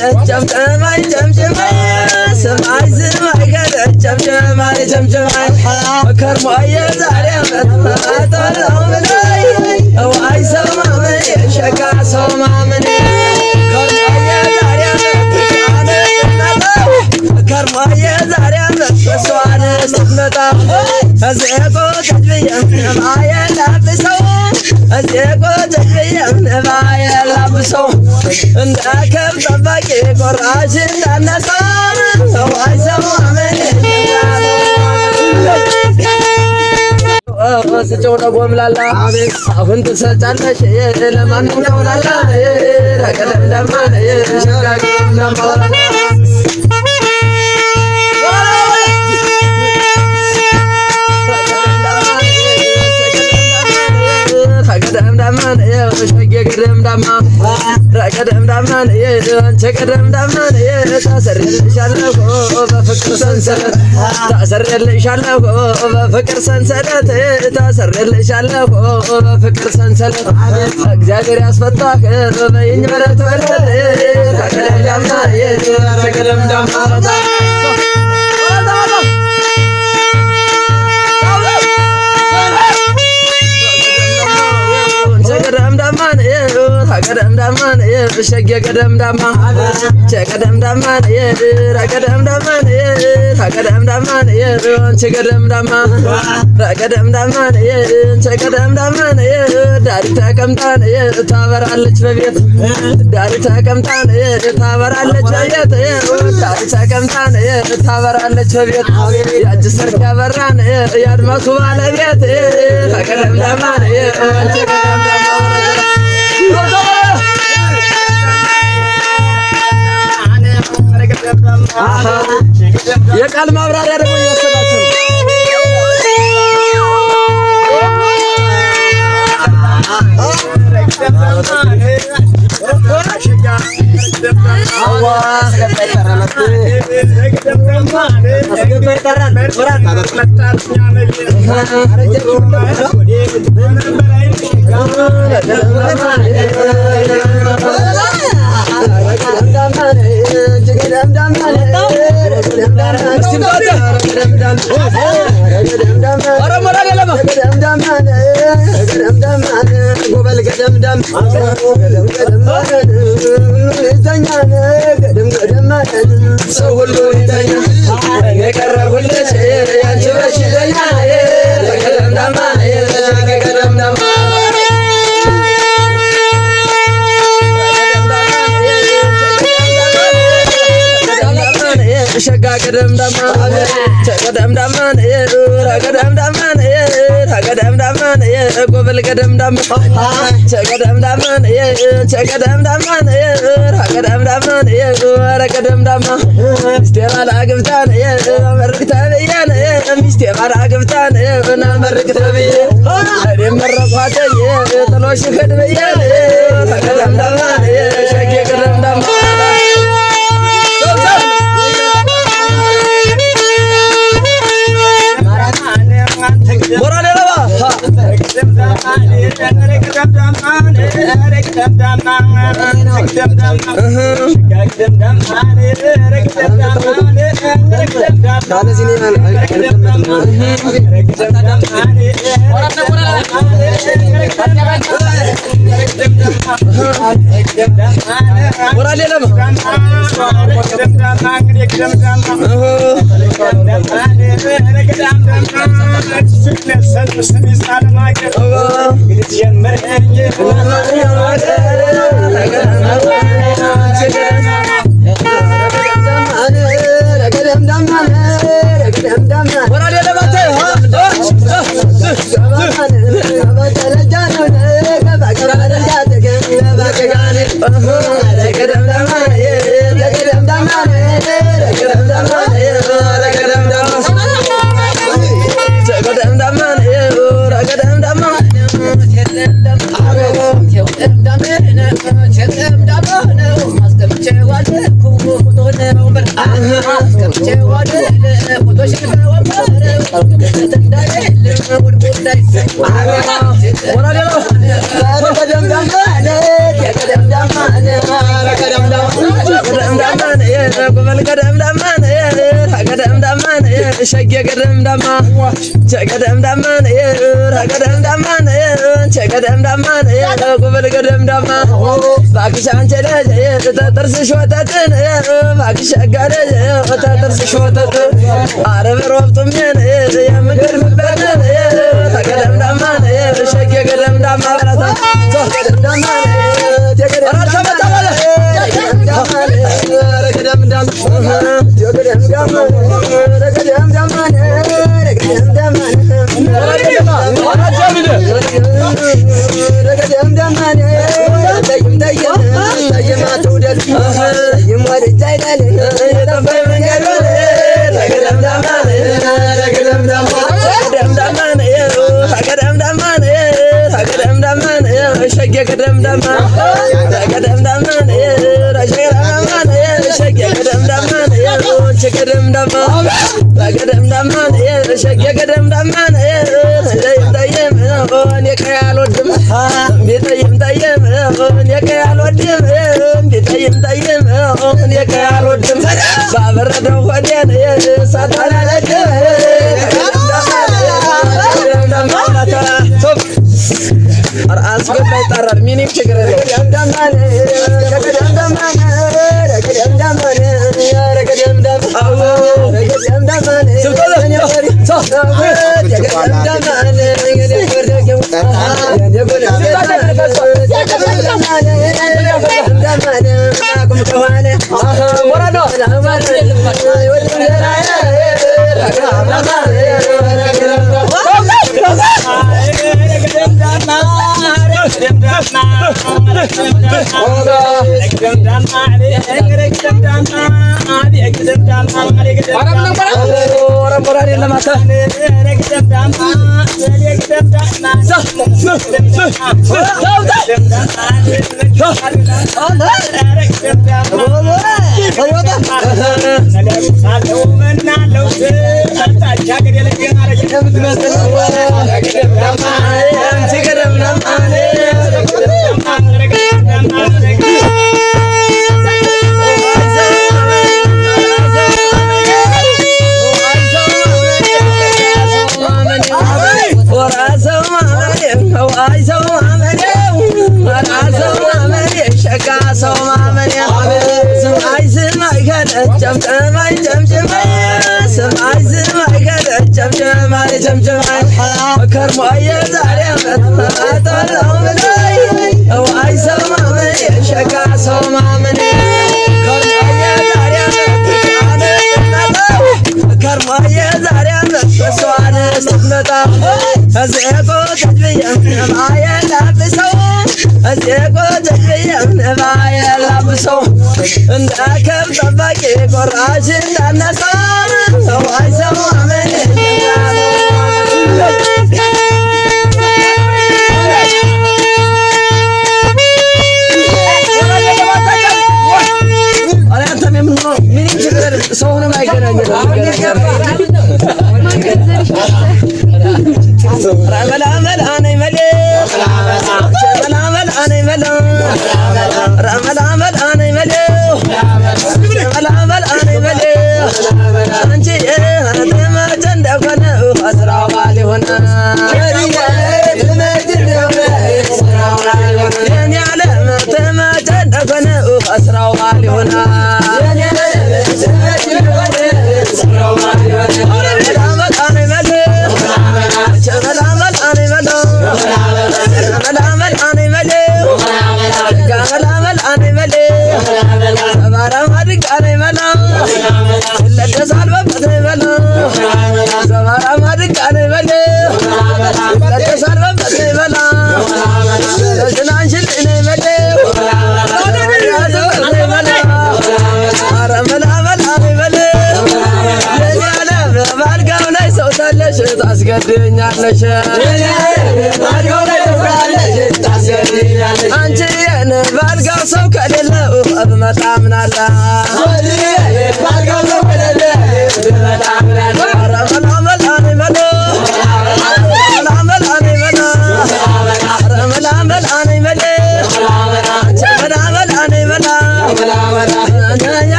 جمجماي جمجماي سماي سماي قد جمجماي جمجماي كرماي زاري ما طلعوا مني واي سما مني شكا سما مني كرماي زاري كرماي زاري بسوان استمتا ازيكو تجبيا معايا لابسو ازيكو تجبيا معايا لابسو انداكم طبقي قراش النصار واي سما مني سجونا قوم لالا أنت سجلنا شيء لما نقول لالا ركض لما شجع لما قدم دمان يا شقي قدم دمان قدم دمان يا انت قدم دمان يا تاسر شالو بفكر سنسلت تاسر شالو بفكر سنسلت تاسر شالو بفكر سنسلت እግዚአብሔር ያስፈታህ በይኝ መረት ወርደ قدم دمان يا قدم دمان قدم دمان يا شقي قدم دمان قدم دمان يا قدم دمان يا قدم دمان يا انت قدم دمان قدم دمان يا انت قدم دمان يا داري تكمتان يا تابرالج ببيت داري تكمتان يا تابرالج ببيت داري تكمتان يا تابرالج ببيت يا جسر كبران يا دمسو على بيت قدم دمان يا انت قدم دمان يا قال ما برا يا ربي يوصلاتو شقا قدم دمان قدم دمان قدم دمان قدم دمان قبل قدم دمان قدم دمان قدم دمان قدم دمان قدم دمان استعمال عقبتان مرقتان استعمال عقبتان انا مرقتان انا مرقاتي طلوش خدميان قدم دمان شقي قدم دمان Morale lava شقدم دما شقدم دما رقدم دما شقدم دما قبل قدم دما باقي شانش تدرس شوتتن باقي شقال تدرس شوتتن عرب روبتم يا مقر مبنن قدم دما شقدم دما شقدم دما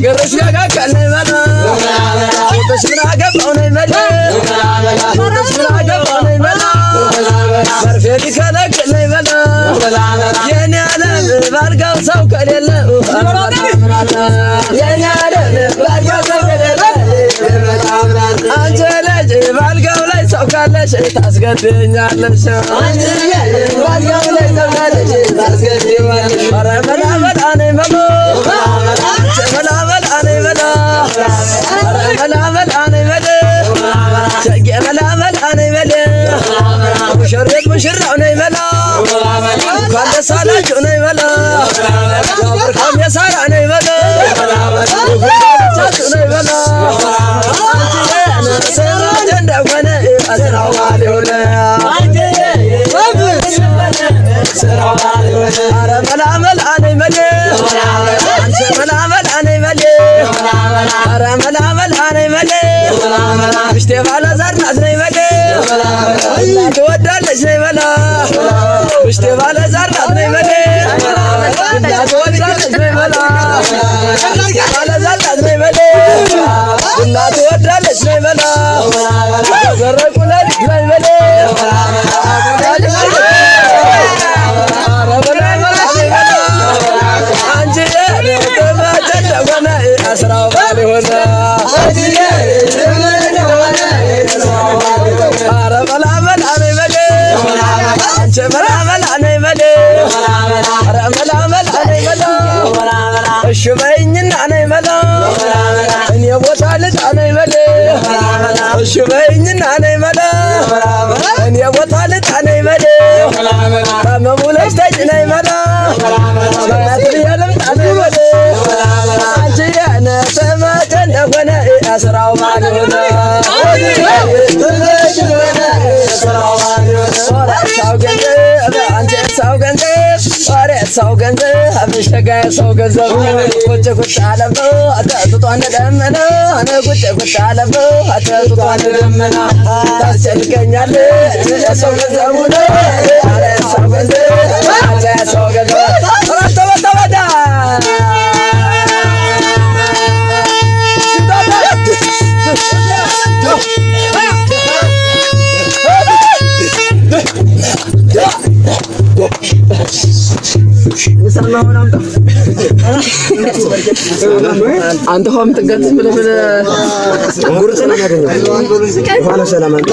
ገርሽ ያጋካል ይመላ ተሽምራ ገባው ነው ይመላ ተሽምራ ገባው ነው ይመላ በርፌ ከለክል ነው ይመላ የኔ ዓለም ባልጋው ሰው ከሌለ የኔ ዓለም ባልጋው ሰው ከሌለ አንቺ ልጅ ባልጋው ላይ ሰው ካለሽ ታስገድኛለሽ አንቺ ልጅ ባልጋው ላይ ሰው ካለሽ ታስገድኛለሽ ኧረ መላ መላ ነው ይመላ መላ መላ ነው ይመላ መላ መላ ነው ይመላ ሸጌ መላ መላ ነው ይመላ ሙሽሪት ሙሽራው ነው ይመላ ካለሳላችሁ ነው ይመላ ያበርካም የሳራ ነው ይመላ ጉዳቻችሁ ነው ይመላ አንቺ ሰማት እንደሆነ አስራው አለውለ አንቺ ስራው አለውለ ኧረ መላ መላ ነው ይመላ አንቺ መላ መላ ነው ይመላ ኧረ መላ መላ ነው ይመላ ምሽቴ ባለ ዘር ናት ነው ይመላ ትወዳለች ነው ይመላ ምሽቴ ባለ ዘር ናት ነው ይመላ ትወዳለች ነው ይመላ ምሽቴ ባለ ዘር ናት ነው ይመላ ትወዳለች ነው ይመላ ዘረቁ ለሊት ነው ይመላ አንቺ ተመቸኝ ሆነ አስራው ባል ሆነ ኧረ መላ መላ ነው ይመላ አንቺ መላ መላ ነው ይመላ ኧረ መላ መላ ነው ይመላ እሺ በይኝና ነው ይመላ እኔ ቦታ ልጣ ነው ይመላ እሺ በይኝና ነው ይመላ እኔ ቦታ ልጣ ነው ይመላ ከመሙለሽ ተጭ ነው ይመላ ባያትል የልምጣ ነው ይመላ አንቺ የነ ተመቸኝ ሆነ አስራው ባል ሆነ ሰው ገንዘብ ሰው ገንዘብ አብሽተጋይ ሰው ገንዘብ ቁጭ ቁጭ አለበ አተጥቷን ደመና አነ ቁጭ ቁጭ አለበ አተጥቷን ደመና ታስጨንቀኛል ሰው ገንዘብ ነው አረ ሰው ገንዘብ አለ ሰው ገንዘብ ተወጣ አንተ ሆም ተገት ምን ጉርጽ ነው ዋላ ሰላም አንተ